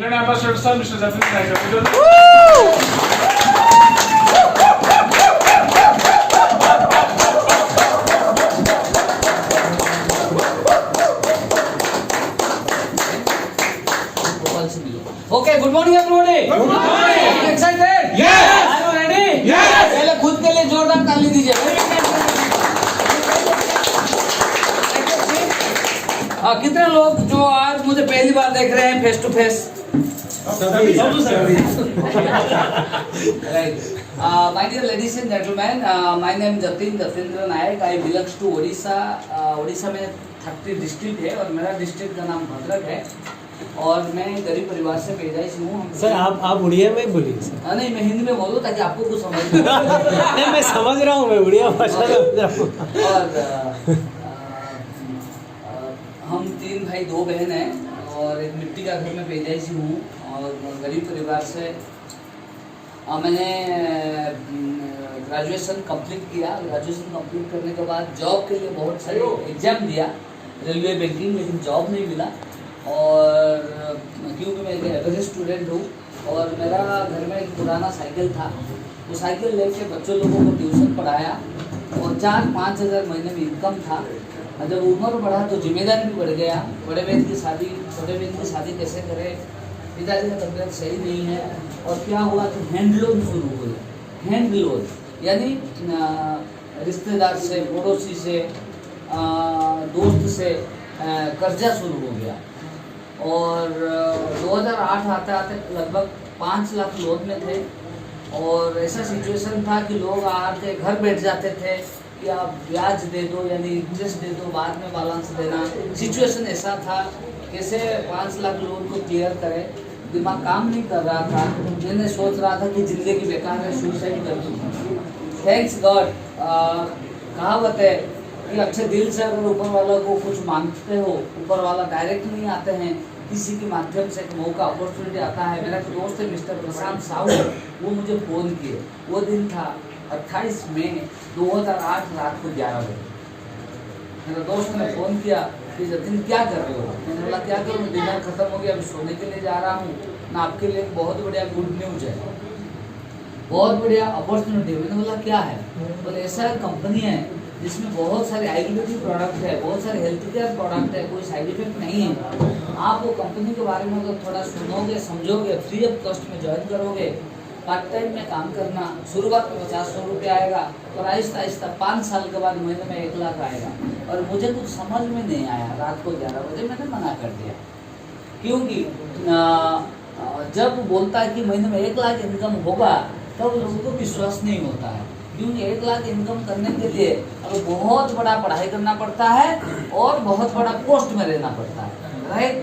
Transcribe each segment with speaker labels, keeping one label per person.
Speaker 1: brand ambassador sir, Mr. Jatin Naik.
Speaker 2: Okay, good morning everybody.
Speaker 1: Good morning.
Speaker 2: Are you excited?
Speaker 1: Yes.
Speaker 2: Are you ready?
Speaker 1: Yes.
Speaker 2: पहले खुद के लिए जोरदार ताली दीजिए। कितने लोग जो आज मुझे पहली बार देख रहे हैं face to face? Right. My dear ladies and gentlemen, my name is Jatindra Naik. I belongs to Odisha. Odisha में 30 डिस्ट्रिक्ट है और मेरा डिस्ट्रिक्ट का नाम भद्रक है और मैं गरीब परिवार से पैदाइश हूँ।
Speaker 3: सर आप उड़िया में बोलिए सर।
Speaker 2: नहीं, मैं हिंदी में बोलूँ ताकि आपको कुछ समझ में
Speaker 3: नहीं, मैं समझ रहा हूँ, मैं उड़िया भाषा समझ रहा हूँ।
Speaker 2: और हम 3 भाई 2 बहन हैं और एक मिट्टी का घर में पैदाइश हूँ और गरीब परिवार से मैंने ग्रेजुएशन कंप्लीट किया। ग्रेजुएशन कंप्लीट करने के बाद जॉब के लिए बहुत सारे एग्जाम दिया, रेलवे बैंकिंग, लेकिन जॉब नहीं मिला। और क्योंकि मैं एक एवरेज स्टूडेंट हूँ और मेरा घर में एक पुराना साइकिल था, वो साइकिल लेके बच्चों लोगों को ट्यूशन पढ़ाया और 4-5 हज़ार महीने में इनकम था। जब उम्र बढ़ा तो जिम्मेदारी भी बढ़ गया। छोटे बहन की शादी कैसे करें, पिताजी का तबीयत सही नहीं है और क्या हुआ कि हैंड लोन शुरू हो गया। हैंड लोन यानी रिश्तेदार से, पड़ोसी से, दोस्त से कर्जा शुरू हो गया और 2008 आते आते लगभग 5 लाख लोन में थे और ऐसा सिचुएशन था कि लोग आके घर बैठ जाते थे कि आप ब्याज दे दो यानी इंटरेस्ट दे दो, बाद में बैलेंस देना। सिचुएशन ऐसा था, कैसे 5 लाख लोन को क्लियर करें, दिमाग काम नहीं कर रहा था। मैंने सोच रहा था कि ज़िंदगी बेकार है, सुसाइड कर दूँ। थैंक्स गॉड, कहावत है कि अच्छे दिल से अगर ऊपर वाला को कुछ मांगते हो, ऊपर वाला डायरेक्ट नहीं आते हैं, किसी के माध्यम से एक मौका, अपॉर्चुनिटी आता है। मेरा एक दोस्त है मिस्टर प्रशांत साहू, वो मुझे फ़ोन किए। वो दिन था 28 मई 2008 रात को 11 बजे। मेरा दोस्त ने फ़ोन किया कि जतिन क्या कर रहे हो? मैंने बोला क्या करूँ, डिनर खत्म हो गया, अभी सोने के लिए जा रहा हूँ ना, आपके लिए एक बहुत बढ़िया गुड न्यूज़ है, बहुत बढ़िया अपॉर्चुनिटी। मैंने बोला क्या है? बोले ऐसा कंपनी है जिसमें बहुत सारे आयुर्वेदिक प्रोडक्ट है, बहुत सारे हेल्थ केयर प्रोडक्ट है, कोई साइड इफेक्ट नहीं है। आप वो कंपनी के बारे में अगर थोड़ा सुनोगे, समझोगे, फ्री ऑफ कॉस्ट में ज्वाइन करोगे, पार्ट टाइम में काम करना, शुरुआत में 50-100 रुपये आएगा और आहिस्ता आहिस्ता 5 साल के बाद महीने में 1 लाख आएगा। और मुझे कुछ समझ में नहीं आया, रात को 11 बजे मैंने मना कर दिया, क्योंकि जब बोलता है कि महीने में 1 लाख इनकम होगा तब लोगों को विश्वास नहीं होता है, क्योंकि 1 लाख इनकम करने के लिए अब बहुत बड़ा पढ़ाई करना पड़ता है और बहुत बड़ा पोस्ट में रहना पड़ता है, राइट।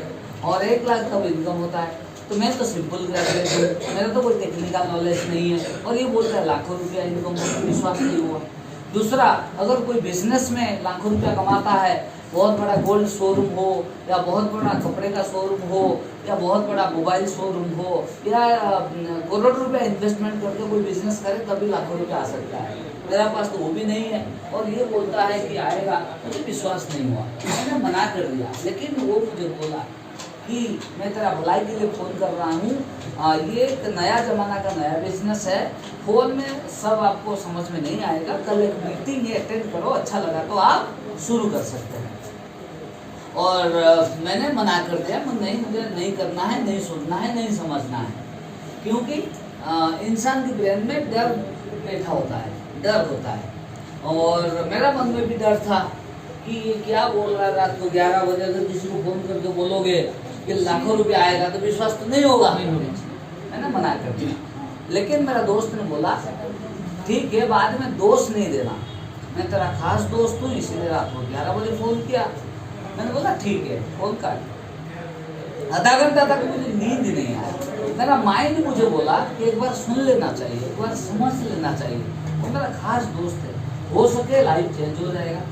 Speaker 2: और 1 लाख तब इनकम होता है। तो मैं तो सिंपल ग्रेजुएट हूँ, मेरा तो कोई टेक्निकल नॉलेज नहीं है और ये बोलता है लाखों रुपया इनकम होता, विश्वास नहीं हुआ। दूसरा, अगर कोई बिजनेस में लाखों रुपया कमाता है, बहुत बड़ा गोल्ड शोरूम हो या बहुत बड़ा कपड़े का शोरूम हो या बहुत बड़ा मोबाइल शोरूम हो या करोड़ रुपया इन्वेस्टमेंट करके कोई बिजनेस करे तभी लाखों रुपया आ सकता है। मेरा पास तो वो भी नहीं है और ये बोलता है कि आएगा, मुझे विश्वास नहीं हुआ, मैंने मना कर दिया। लेकिन वो मुझे बोला कि मैं तेरा भलाई के लिए फ़ोन कर रहा हूँ, ये एक नया ज़माना का नया बिजनेस है, फ़ोन में सब आपको समझ में नहीं आएगा, कल एक मीटिंग ये अटेंड करो, अच्छा लगा तो आप शुरू कर सकते हैं। और मैंने मना कर दिया, नहीं, मुझे नहीं करना है, नहीं सुनना है, नहीं समझना है, क्योंकि इंसान के ब्रेन में डर बैठा होता है, डर होता है। और मेरा मन में भी डर था कि ये क्या बोल रहा है रात को 11 बजे, अगर किसी को फ़ोन करके बोलोगे कि लाखों रुपया आएगा तो विश्वास तो नहीं होगा, मैंने मना कर दिया। लेकिन मेरा दोस्त ने बोला ठीक है, बाद में दोष नहीं देना, मैं तेरा खास दोस्त हूँ, इसीलिए रात को 11 बजे फ़ोन किया। मैंने बोला ठीक है, फ़ोन काट। आधा घंटा तक मुझे नींद ही नहीं आया। मेरा माइंड मुझे बोला कि एक बार सुन लेना चाहिए, एक बार समझ लेना चाहिए, वो मेरा खास दोस्त है, हो सके लाइफ चेंज हो जाएगा।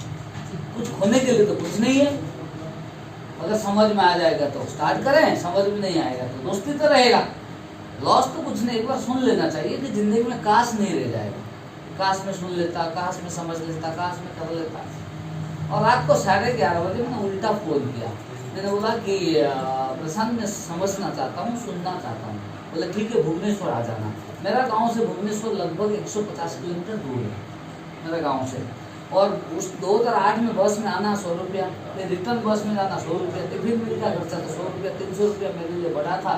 Speaker 2: कुछ खोने के लिए तो कुछ नहीं है, अगर समझ में आ जाएगा तो स्टार्ट करें, समझ में नहीं आएगा तो दोस्ती तो रहेगा, लॉस तो कुछ नहीं। एक बार सुन लेना चाहिए कि ज़िंदगी में काश नहीं रह जाएगा, काश में सुन लेता, काश में समझ लेता, काश में कर लेता। और रात को 11:30 बजे मैंने उल्टा फ़ोन किया, मैंने बोला कि प्रशांत मैं समझना चाहता हूँ, सुनना चाहता हूँ। बोले ठीक है भुवनेश्वर आ जाना। मेरा गांव से भुवनेश्वर लगभग 150 किलोमीटर दूर है मेरा गांव से, और उस 2008 में बस में आना 100 रुपया, फिर रिटर्न बस में जाना 100 रुपया, टिफिन मिल का खर्चा था 100 रुपया, 300 रुपया मेरे लिए बड़ा था।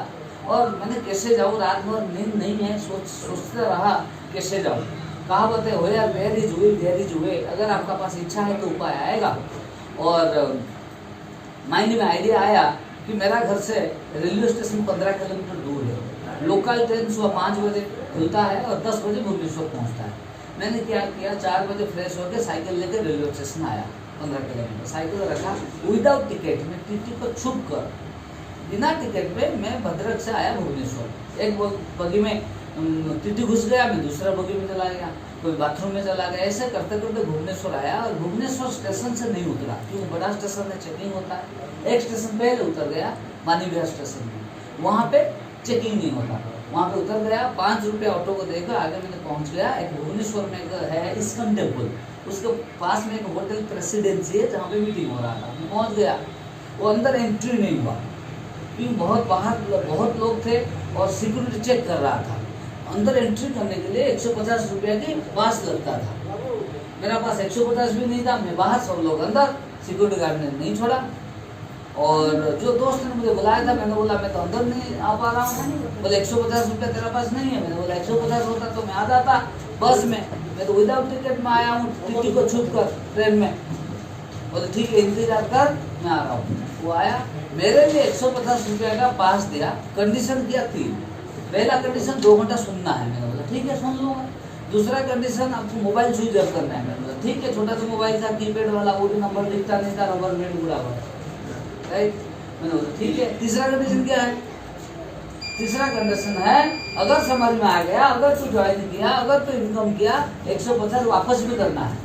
Speaker 2: और मैंने कैसे जाऊँ, रात भर नींद नहीं है, सोचते रहा कैसे जाऊँ। कहावत है, हो यार where is will there is way, अगर आपका पास इच्छा है तो उपाय आएगा। और माइंड में आइडिया आया कि मेरा घर से रेलवे स्टेशन 15 किलोमीटर दूर है। लोकल ट्रेन सुबह 5 बजे खुलता है और 10 बजे भुवनेश्वर पहुंचता है। मैंने क्या किया, 4 बजे फ्रेश होकर साइकिल लेकर रेलवे स्टेशन आया 15 किलोमीटर, साइकिल रखा विदाउट टिकट में, टीटी को छुप कर बिना टिकट पे मैं भद्रक से आया भुवनेश्वर। एक बगी में टीटी घुस गया, मैं दूसरा बगी में चला गया, कोई बाथरूम में चला गया, ऐसे करते करते भुवनेश्वर आया। और भुवनेश्वर स्टेशन से नहीं उतरा क्योंकि बड़ा स्टेशन है, चेकिंग होता है। एक स्टेशन पहले उतर गया, मानी विहार स्टेशन में, वहाँ पे चेकिंग नहीं होता, वहाँ पे उतर गया। 5 रुपया ऑटो को देकर आगे मैंने पहुँच गया। एक भुवनेश्वर में एक है इस्कन टेम्पल, उसके पास में एक होटल प्रेसिडेंसी है जहाँ पे मीटिंग हो रहा था। मैं पहुँच गया, वो अंदर एंट्री नहीं हुआ क्योंकि बहुत लोग थे और सिक्योरिटी चेक कर रहा था। अंदर एंट्री करने के लिए 150 रुपया की पास लगता था, मेरा पास 150 भी नहीं था। मैं बाहर, सब लोग अंदर, सिक्योरिटी गार्ड ने नहीं छोड़ा। और जो दोस्त ने मुझे बुलाया था, मैंने बोला मैं तो अंदर नहीं आ पा रहा हूँ। बोले 150 रुपया तेरा पास नहीं है। मैंने बोला 150 होता तो मैं आ जाता बस में, मैं तो विदाउट टिकट में आया हूँ, टिकट को छुप कर ट्रेन में। बोले ठीक है इंतजार कर, मैं आ रहा हूँ। वो आया, मेरे लिए 150 रुपया का पास दिया। कंडीशन किया 3। पहला कंडीशन 2 घंटा सुनना है। मैंने बोला ठीक है सुन लूँगा। दूसरा कंडीशन आपको मोबाइल स्विच ऑफ करना है। मैंने बोला ठीक है, छोटा सा मोबाइल था, कीपैड वाला, वो भी नंबर दिखता नहीं था, रबर बैंड बुरा हुआ, राइट। मैंने बोला ठीक है। तीसरा कंडीशन क्या है? तीसरा कंडीशन है अगर समझ में आ गया, अगर तू ज्वाइन किया, अगर तू इनकम किया, 150 वापस भी करना है,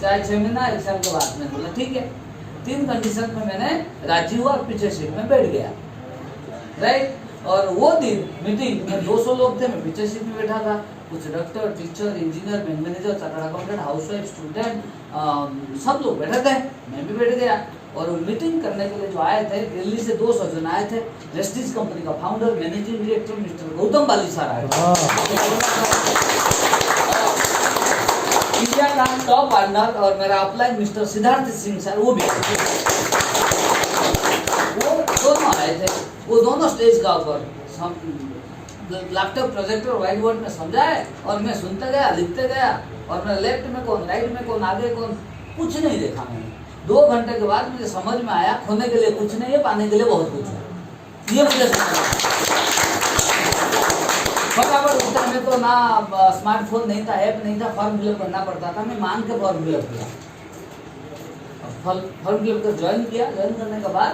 Speaker 2: चाहे 6 महीना 1 साल के बाद। मैंने बोला ठीक है। 3 कंडीशन में मैंने राजी हुआ, पीछे सीट में बैठ गया, राइट। और वो दिन मीटिंग में 200 लोग थे, मैं पीछे सीट में बैठा था। कुछ doctor, teacher, engineer, bank manager, chartered accountant, housewife, student, सब लोग बैठे थे, मैं भी बैठ गया। और मीटिंग करने के लिए जो आए थे, दिल्ली से 2 सज्जन आए थे। वेस्टीज कंपनी का founder, managing director mister Gautam Bali sir आए थे। इंडिया का टॉप पार्टनर और मेरा upline mister Siddharth Singh sir, वो भी वो दोनों आए थे। वो दोनों स्टेज का ऊपर लैपटॉप, प्रोजेक्टर, व्हाइट बोर्ड में समझाए और मैं सुनते गया, लिखते गया। और मैं लेफ्ट में कौन, राइट में कौन, आगे कौन, कुछ नहीं देखा मैंने। 2 घंटे के बाद मुझे समझ में आया खोने के लिए कुछ नहीं है, पाने के लिए बहुत कुछ है। ये मुझे समझ आया। फटाफट उस टाइम में तो ना स्मार्टफोन नहीं था, ऐप नहीं था, फॉर्म फिलअप करना पड़ता था। मैं मांग के फॉर्म फिलअप किया, फॉर्म फिलअप कर ज्वाइन किया। ज्वाइन करने के बाद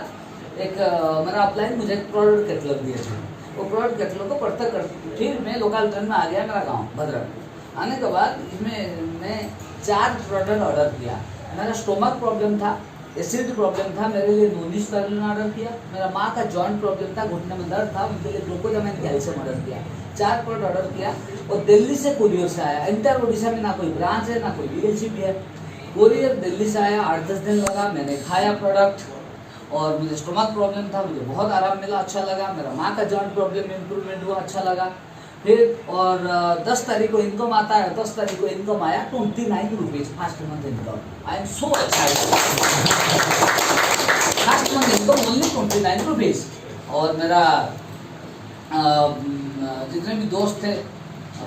Speaker 2: एक मेरा अपलाइन मुझे एक प्रोडक्ट कैटलॉग दिया था। वो प्रोडक्ट कैटलॉग को पढ़ते करते फिर मैं लोकल ट्रेन में आ गया मेरा गांव भद्रक। आने के बाद इसमें मैं 4 प्रोडक्ट ऑर्डर किया। मेरा स्टोमक प्रॉब्लम था, एसिडिटी प्रॉब्लम था, मेरे लिए नोनी स्टार्लिन ऑर्डर किया। मेरा माँ का जॉइंट प्रॉब्लम था, घुटने में दर्द था, उनके लिए ग्लूकोजामाइन कैल्शियम ऑर्डर किया। 4 प्रोडक्ट ऑर्डर किया और दिल्ली से कुरियर से आया। इंटर ओडिशा में ना कोई ब्रांच है, ना कोई डीलरशिप है। कुरियर दिल्ली से आया, 8-10 दिन लगा। मैंने खाया प्रोडक्ट और मुझे स्टोमक प्रॉब्लम था, मुझे बहुत आराम मिला, अच्छा लगा। मेरा माँ का जॉइंट प्रॉब्लम इम्प्रूवमेंट हुआ, अच्छा लगा। फिर और 10 तारीख को इनकम आता है, 10 तारीख को इनकम आया 29 rupees first month income. I am so excited. First month income only 29 rupees. और मेरा जितने भी दोस्त थे,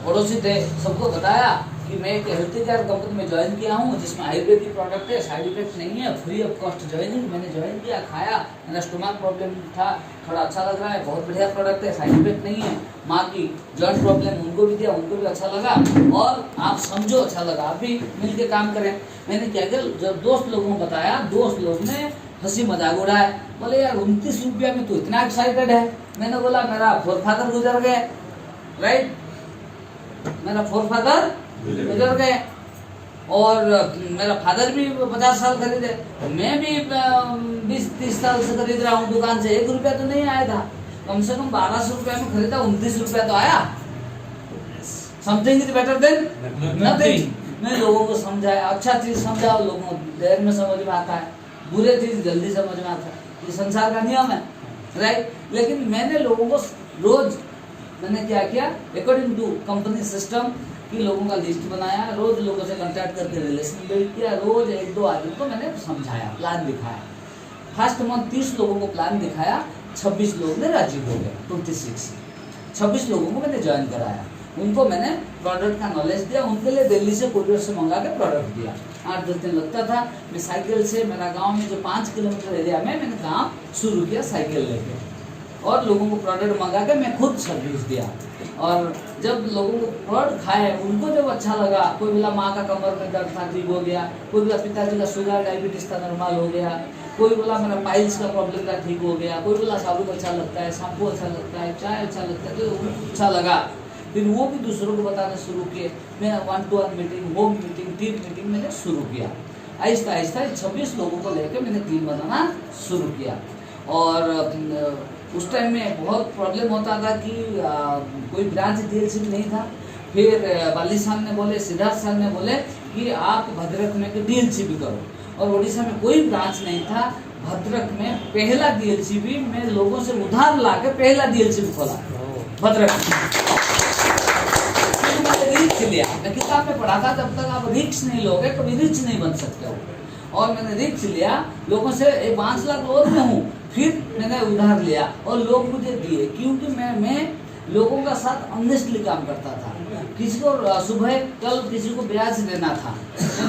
Speaker 2: पड़ोसी थे, सबको बताया कि मैं एक हेल्थ केयर कंपनी में ज्वाइन किया हूँ जिसमें आयुर्वेदिक प्रोडक्ट है, साइड इफेक्ट नहीं है, फ्री ऑफ कॉस्ट ज्वाइनिंग। मैंने ज्वाइन किया, खाया, मेरा स्टोमक प्रॉब्लम था, थोड़ा अच्छा लग रहा है, बहुत बढ़िया प्रोडक्ट है, साइड इफेक्ट नहीं है। माँ की जॉइंट प्रॉब्लम उनको भी दिया, उनको भी अच्छा लगा। और आप समझो अच्छा लगा, आप भी मिल के काम करें। मैंने क्या किया, जब दोस्त लोगों को बताया, दोस्त लोग ने हंसी मजाक उड़ाया, बोले यार 29 रुपया में तो इतना एक्साइटेड है। मैंने बोला मेरा फोरफादर गुजर गए, राइट, मेरा फोरफादर गुजर गए और मेरा फादर भी 50 साल खरीदे, मैं भी 20-30 साल से खरीद रहा हूँ दुकान से। 1 रुपया तो नहीं आया था, कम से कम 1200 रुपया में खरीदा, 29 रुपया तो आया। Something is better than nothing. मैं लोगों को समझाया, अच्छा चीज समझाओ, लोगों को देर में समझ में आता है, बुरे चीज जल्दी समझ में आता है। ये संसार का नियम है, राइट। लेकिन मैंने लोगों को रोज मैंने क्या किया, अकॉर्डिंग टू कंपनी सिस्टम कि लोगों का लिस्ट बनाया, रोज लोगों से कांटेक्ट करके रिलेशन बिल्ड किया, रोज 1-2 आदमी को मैंने समझाया, प्लान दिखाया। फर्स्ट मंथ 30 लोगों को प्लान दिखाया, 26 लोग ने राजी हो गए, 26 26 लोगों को मैंने ज्वाइन कराया, उनको मैंने प्रोडक्ट का नॉलेज दिया, उनके लिए दिल्ली से कुरियर से मंगा के प्रोडक्ट दिया। 8-10 दिन लगता था। मैं साइकिल से, मेरा गांव में जो 5 किलोमीटर एरिया में मैंने काम शुरू किया साइकिल लेके, और लोगों को प्रोडक्ट मंगा के मैं खुद सर्विस दिया। और जब लोगों को प्रोडक्ट खाए, उनको जब अच्छा लगा, कोई बोला माँ का कमर में दर्द था ठीक हो गया, कोई बोला पिताजी का शुगर डायबिटीज था नॉर्मल हो गया, कोई बोला मेरा पाइल्स का प्रॉब्लम था ठीक हो गया, कोई बोला साबुन अच्छा लगता है, शैम्पू अच्छा लगता है, चाय अच्छा लगता है, तो उनको अच्छा लगा। फिर वो भी दूसरों को बताना शुरू किए। मैं 1-to-1 meeting, home meeting, team meeting मैंने शुरू किया। आहिस्ता आहिस्ता 26 लोगों को लेकर मैंने टीम बनाना शुरू किया। और उस टाइम में बहुत प्रॉब्लम होता था कि कोई ब्रांच डीएलसी नहीं था। फिर बाली साहब ने बोले, सिद्धार्थ साहब ने बोले कि आप भद्रक में डीएलसी भी करो, और उड़ीसा में कोई ब्रांच नहीं था। भद्रक में पहला डीएलसी भी मैं लोगों से उधार ला के पहला डीएलसी भी खोला भद्रक। रिक्स लिया, मैं किताब में पढ़ा था, जब तक आप रिक्स नहीं लोगे कभी रिच नहीं बन सकते हो। और मैंने रिक्स लिया, लोगों से 5 लाख लोन में हूँ, फिर मैंने उधार लिया और लोग मुझे दिए, क्योंकि मैं लोगों का साथ ऑनेस्टली काम करता था। किसी को सुबह कल किसी को ब्याज देना था,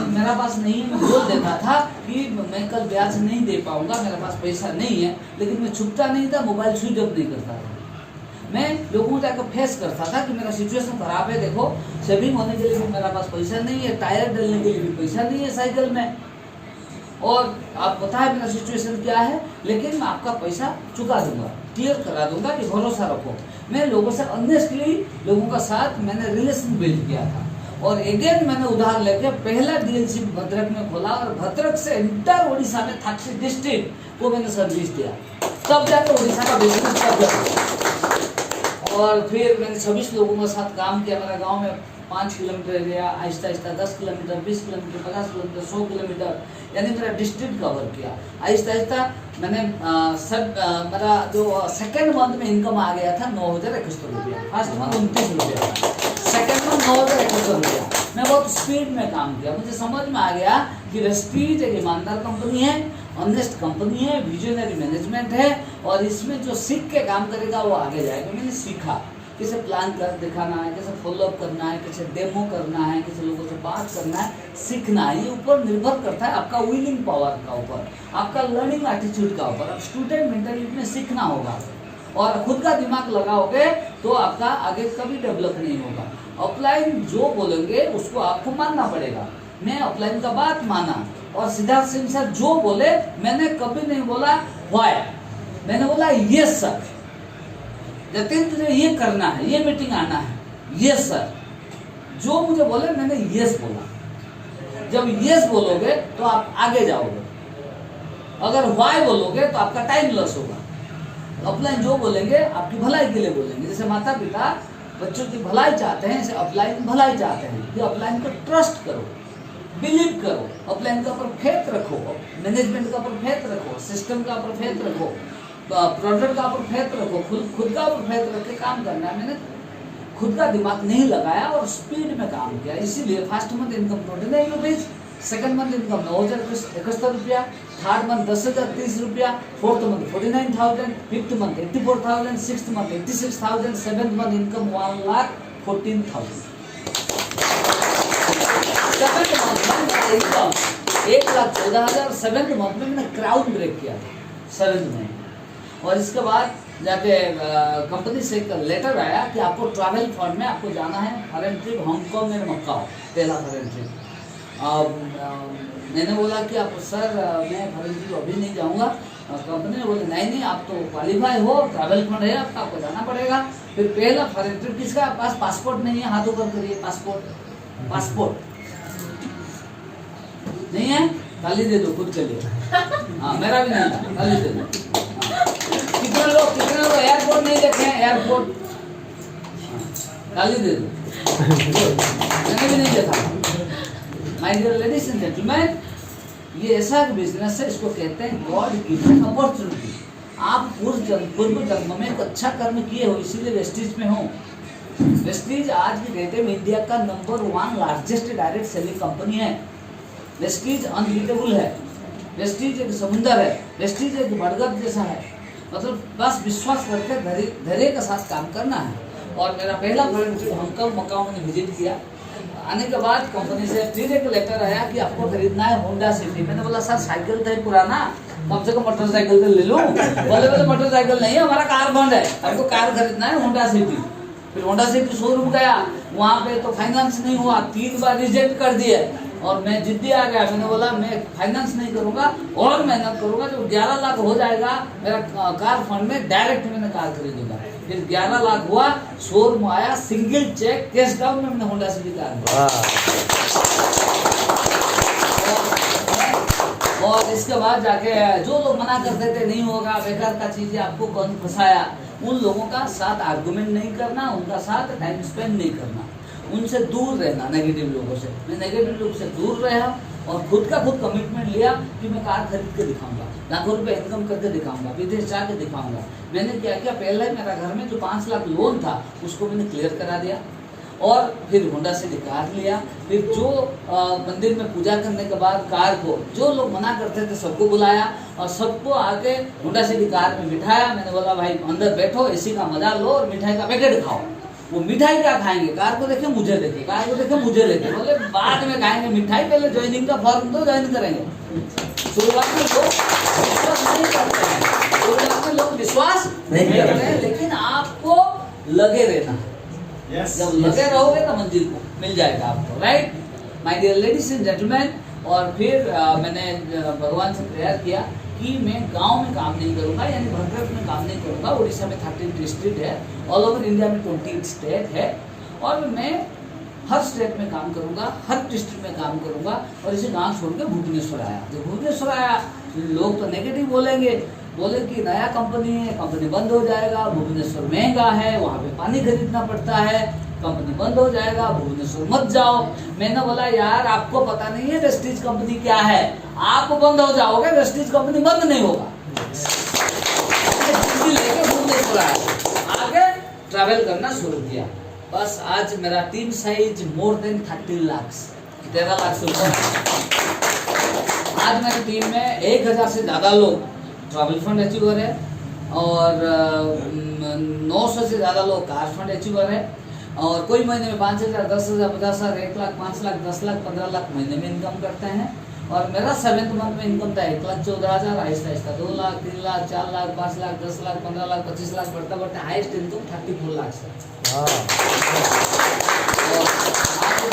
Speaker 2: मेरा पास नहीं है, मैं बोल देता था कि मैं कल ब्याज नहीं दे पाऊंगा, मेरे पास पैसा नहीं है, लेकिन मैं छुपता नहीं था, मोबाइल स्विच ऑफ नहीं करता था। मैं लोगों को जाकर फेस करता था कि मेरा सिचुएशन खराब है, देखो सेविंग होने के लिए भी मेरा पास पैसा नहीं है, टायर डालने के लिए भी पैसा नहीं है साइकिल में, और आप पता है मेरा सिचुएशन क्या है, लेकिन मैं आपका पैसा चुका दूंगा, क्लियर करा दूंगा कि भरोसा रखो। मैं लोगों से ऑनेस्टली लोगों का साथ मैंने रिलेशन बिल्ड किया था। और अगेन मैंने उधार लेके पहला डीएलसी भद्रक में खोला, और भद्रक से इंटर उड़ीसा में 30 डिस्ट्रिक्ट को मैंने सर्विस दिया, तब जाकर उड़ीसा का बिजनेस तब। और फिर मैंने 26 लोगों के साथ काम किया। मेरा गांव में 5 kilometre area, Aahista Aahista 10 kilometre, 20 kilometre, 50 kilometre, 100 kilometre, यानी मेरा डिस्ट्रिक्ट कवर किया। आहिस्ता आहिस्ता मैंने मेरा जो सेकेंड मंथ में इनकम आ गया था 9,171 रुपया। फर्स्ट मंथ 29 रुपया, सेकेंड मंथ 9,171 रुपया। मैं बहुत स्पीड में काम किया, मुझे समझ में आ गया कि वेस्टीज एक ईमानदार कंपनी है, ऑनेस्ट कंपनी है, विजनरी मैनेजमेंट है, और इसमें जो सीख के काम करेगा वो आगे जाएगा। मैंने सीखा कैसे प्लान कर दिखाना है, कैसे फॉलोअप करना है, कैसे डेमो करना है, कैसे लोगों से बात करना है, सीखना है। ये ऊपर निर्भर करता है आपका विलिंग पावर का ऊपर, आपका लर्निंग एटीट्यूड का ऊपर। आप स्टूडेंट मेंटालिटी में सीखना होगा, और खुद का दिमाग लगाओगे तो आपका आगे कभी डेवलप नहीं होगा। ऑफलाइन जो बोलेंगे उसको आपको मानना पड़ेगा। मैं ऑफलाइन का बात माना, और सिद्धार्थ सिंह सर जो बोले मैंने कभी नहीं बोला व्हाई, मैंने बोला यस सर, जतिन तुझे ये करना है, ये मीटिंग आना है, यस सर। जो मुझे बोले मैंने यस बोला। जब यस बोलोगे तो आप आगे जाओगे, अगर व्हाई बोलोगे तो आपका टाइम लॉस होगा। ऑफलाइन जो बोलेंगे आपकी भलाई के लिए बोलेंगे। जैसे माता पिता बच्चों की भलाई चाहते हैं, ऐसे ऑफलाइन भलाई चाहते हैं कि ऑफलाइन को ट्रस्ट करो, बिलीव करो, ऑफलाइन का ऊपर फेथ रखो, मैनेजमेंट का ऊपर फेथ रखो, सिस्टम का ऊपर फेथ रखो, प्रोडक्ट का ऊपर फेथ रखो, खुद का ऊपर फेथ रख के काम करना है। मैंने खुद का दिमाग नहीं लगाया और स्पीड में काम किया, इसीलिए first month income 29 rupees, second month income 9,071 रुपया, थर्ड मंथ 10,030 रुपया, fourth month 49,000, fifth month 84,000, sixth month 86,000, seventh month income 1,14,000। Seventh month में इनकम 1,14,000, सेवेंथ मंथ में मैंने क्राउड ब्रेक किया सेवेंथ मंथ। और इसके बाद जाके कंपनी से एक लेटर आया कि आपको ट्रैवल फंड में आपको जाना है फॉरेन ट्रिप, हांगकांग और मक्काओ, पहला फॉरेन ट्रिप। मैंने बोला कि आप सर मैं फॉरेन ट्रिप अभी नहीं जाऊंगा। कंपनी ने बोले नहीं आप तो क्वालिफाई हो, ट्रैवल फंड है आपका, आपको जाना पड़ेगा। फिर पहला फॉरेन ट्रिप किसका पास पासपोर्ट नहीं है, हाथ ऊपर करिए, पासपोर्ट नहीं है, ताली दे दो खुद के लिए। हाँ मेरा भी नहीं था, ताली दे दो। कितने लोग एयरपोर्ट नहीं देखे हैं, एयरपोर्ट ताली दे दो। मैंने भी नहीं देखा। My dear ladies and gentleman, ये ऐसा बिजनेस है, इसको कहते हैं गॉड गिवन अपॉर्चुनिटी। आप पूर्व जन्म में एक अच्छा कर्म किए हो, इसीलिए वेस्टीज में हो। वेस्टीज आज की डेट में इंडिया का number 1 largest direct selling company है। वेस्टीज अनबीटेबल है, वेस्टीज एक समुंदर है, वेस्टीज एक बड़गद जैसा है। मतलब बस विश्वास करके धैर्य के साथ काम करना है। और मेरा पहला फ्रेंड ट्रिप हांगकांग मकाऊ मैंने विजिट किया। आने के बाद कंपनी से फिर एक लेटर आया कि आपको खरीदना है होंडा सिटी। मैंने बोला सर साइकिल तो है पुराना, कम से कम मोटरसाइकिल तो ले लूं। बोले मोटरसाइकिल नहीं है, हमारा कार बंद है, हमको कार खरीदना है होंडा सिटी। फिर होंडा सिटी शोरूम गया, वहाँ पे तो फाइनेंस नहीं हुआ, 3 बार रिजेक्ट कर दिए। और मैं जिद्दी आ गया, मैंने बोला मैं फाइनेंस नहीं करूंगा और मेहनत करूंगा, जब 11 लाख हो जाएगा मेरा कार फंड में डायरेक्ट मैंने कार खरीदूंगा। फिर 11 लाख हुआ, शोरूम आया, सिंगल चेक कैश डाउन में मैंने होंडा सिटी कार। और इसके बाद जाके जो लोग मना करते थे नहीं होगा, बेकार का चीज है, आपको कौन फंसाया, उन लोगों का साथ आर्गुमेंट नहीं करना, उनका साथ टाइम स्पेंड नहीं करना, उनसे दूर रहना नेगेटिव लोगों से। मैं नेगेटिव लोगों से दूर रहा और खुद का खुद कमिटमेंट लिया कि मैं कार खरीद के दिखाऊंगा, लाखों रुपए इनकम करके दिखाऊंगा, विदेश जाके दिखाऊंगा। मैंने क्या किया, पहले मेरा घर में जो 5 लाख लोन था उसको मैंने क्लियर करा दिया और फिर होंडा सिटी कार लिया। फिर जो मंदिर में पूजा करने के बाद कार को जो लोग मना करते थे सबको बुलाया और सबको आके होंडा सिटी कार में बिठाया। मैंने बोला भाई अंदर बैठो, एसी का मजा लो और मिठाई का पैकेट खाओ। वो मिठाई क्या खाएंगे, कार को देखे मुझे देखे, कार को देखे मुझे देखे, बोले बाद में खाएंगे मिठाई, पहले ज्वाइनिंग का फॉर्म दो, ज्वाइन करेंगे। शुरुआत में लोग विश्वास नहीं करते हैं, शुरुआत में लोग विश्वास नहीं करते हैं, लेकिन आपको लगे रहना। जब लगे रहोगे तो मंजिल को मिल जाएगा आपको, right my dear ladies and gentleman. और फिर मैंने भगवान से प्रेयर किया कि मैं गांव में काम नहीं करूंगा, यानी भद्रक में काम नहीं करूंगा। उड़ीसा में 13 डिस्ट्रिक्ट है, ऑल ओवर इंडिया में 20 स्टेट है, और मैं हर स्टेट में काम करूंगा, हर डिस्ट्रिक्ट में काम करूंगा। और इसे गांव छोड़ के भुवनेश्वर आया। जब भुवनेश्वर आया लोग तो नेगेटिव बोलेंगे, बोले कि नया कंपनी है, कंपनी बंद हो जाएगा, भुवनेश्वर महंगा है, वहाँ पे पानी खरीदना पड़ता है, कंपनी बंद हो जाएगा, भुवनेश्वर मत जाओ। मैंने बोला यार आपको पता नहीं है वेस्टीज कंपनी क्या है, आप बंद हो जाओगे, वेस्टीज कंपनी बंद नहीं होगा। लेके भुवनेश्वर आया, आगे ट्रैवल करना शुरू किया। बस आज मेरा team size more than 30 lakh, 13 lakh से ऊपर। आज मेरी टीम में 1000 से ज़्यादा लोग ट्रैवल फंड अचीवर है और 900 से ज़्यादा लोग कार फंड अचीवर है। और कोई महीने में 5,000, 10,000, 50,000, 1 लाख, 5 लाख, 10 लाख, 15 लाख महीने में इनकम करते हैं। और मेरा 7th मंथ में इनकम था 1,14,000, आहिस्ता आहिस्ता 2 लाख, 3 लाख, 4 लाख, 5 लाख, 10 लाख, 15 लाख, 25 लाख, बढ़ता बढ़ता हाईएस्ट इनकम 34 लाख से। और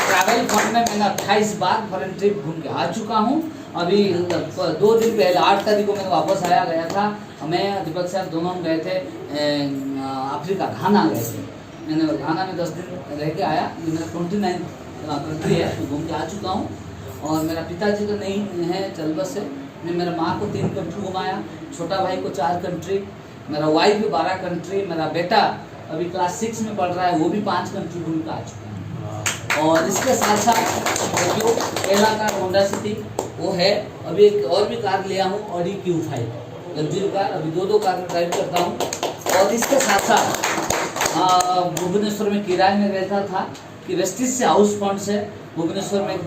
Speaker 2: ट्रैवल फंड में मैंने 28 बार फॉरेन ट्रिप घूम के आ चुका हूँ। अभी 2 दिन पहले 8 तारीख को मैंने वापस आया गया था। मैं दीपक साहब दोनों गए थे अफ्रीका, घाना गए थे। मैंने घाना में 10 दिन रह के आया। ये मेरा 29 कंट्री है, तो घूम के आ चुका हूँ। और मेरा पिताजी तो नहीं है, चल बस है। मैं मेरा माँ को 3 कंट्री घुमाया, छोटा भाई को 4 कंट्री, मेरा वाइफ भी 12 कंट्री, मेरा बेटा अभी क्लास 6 में पढ़ रहा है, वो भी 5 कंट्री घूम के आ चुका है। और इसके साथ साथ जो पहला कार होंडा सिटी वो है, अभी एक और भी कार लिया हूँ, ऑडी Q5 लग्जरी कार, अभी 2 कार ड्राइव करता हूँ। और इसके साथ साथ भुवनेश्वर में किराए में रहता था कि वेस्टीज से हाउस फंड से भुवनेश्वर में एक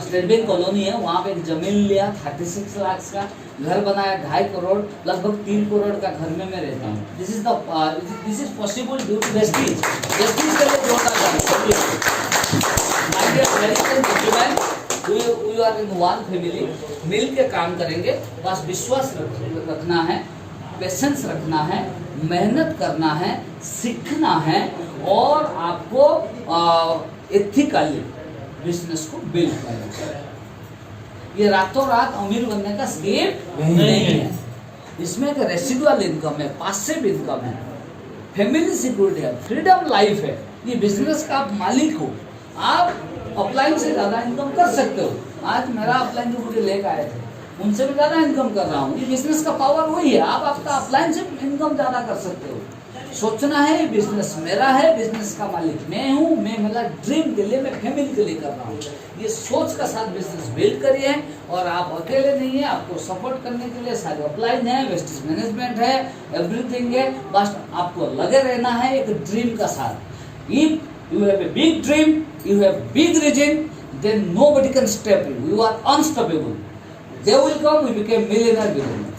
Speaker 2: स्टेट बैंक कॉलोनी है, वहाँ पे एक जमीन लिया 36 लाख का, घर बनाया 2.5 करोड़, लगभग 3 करोड़ का घर में मैं रहता हूँ। This is possible due to Vestige के लिए जोड़ना we are in one family, मिल के काम करेंगे। बस विश्वास रखना है, पेशेंस रखना है, मेहनत करना है, सीखना है और आपको एथिकली बिजनेस को बिल्ड करना है। ये रातों रात अमीर बनने का स्कीम नहीं है। इसमें एक रेसिडुअल इनकम है, पासिव इनकम है, फैमिली सिक्योरिटी है, फ्रीडम लाइफ है। ये बिजनेस का आप मालिक हो, आप अपलाइन से ज़्यादा इनकम कर सकते हो। आज मेरा अपलाइन जो मुझे लेकर आए थे उनसे भी ज़्यादा इनकम कर रहा हूँ। ये बिजनेस का पावर वही है, आप आपका अपलाइन से इनकम ज़्यादा कर सकते हो। सोचना है बिजनेस मेरा है, बिजनेस का मालिक मैं हूँ, मैं मेरा ड्रीम के लिए, मैं फैमिली के लिए कर रहा हूँ। ये सोच का साथ बिजनेस बिल्ड करिए और आप अकेले नहीं है, आपको सपोर्ट करने के लिए सारे अपलाइन है, वेस्टिज मैनेजमेंट है, एवरीथिंग है। बस आपको लगे रहना है एक ड्रीम का साथ। If you have a big dream, you have big vision, then nobody can stop you. You are unstoppable. They will come. We became millionaire billionaire.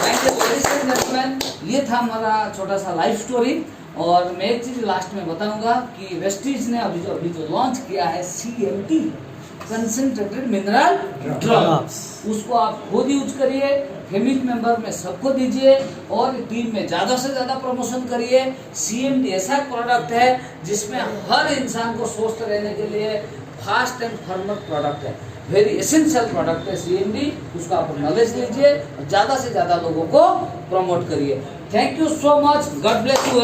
Speaker 2: Thank you, ladies and gentlemen. ये था हमारा छोटा सा life story. और मैं एक चीज last में बताऊंगा कि वेस्टीज ने अभी जो लॉन्च किया है CMT, कंसंट्रेटेड मिनरल ड्रग्स, उसको आप खुद यूज करिए, फैमिली मेंबर में सबको दीजिए और टीम में ज़्यादा से ज़्यादा प्रमोशन करिए। CMT ऐसा प्रोडक्ट है जिसमें हर इंसान को स्वस्थ रहने के लिए फास्ट एंड फर्मर प्रोडक्ट है, वेरी एसेंशियल प्रोडक्ट है CMT। उसका आप नॉलेज लीजिए और ज़्यादा से ज़्यादा लोगों को प्रमोट करिए। Thank you so much, God bless you.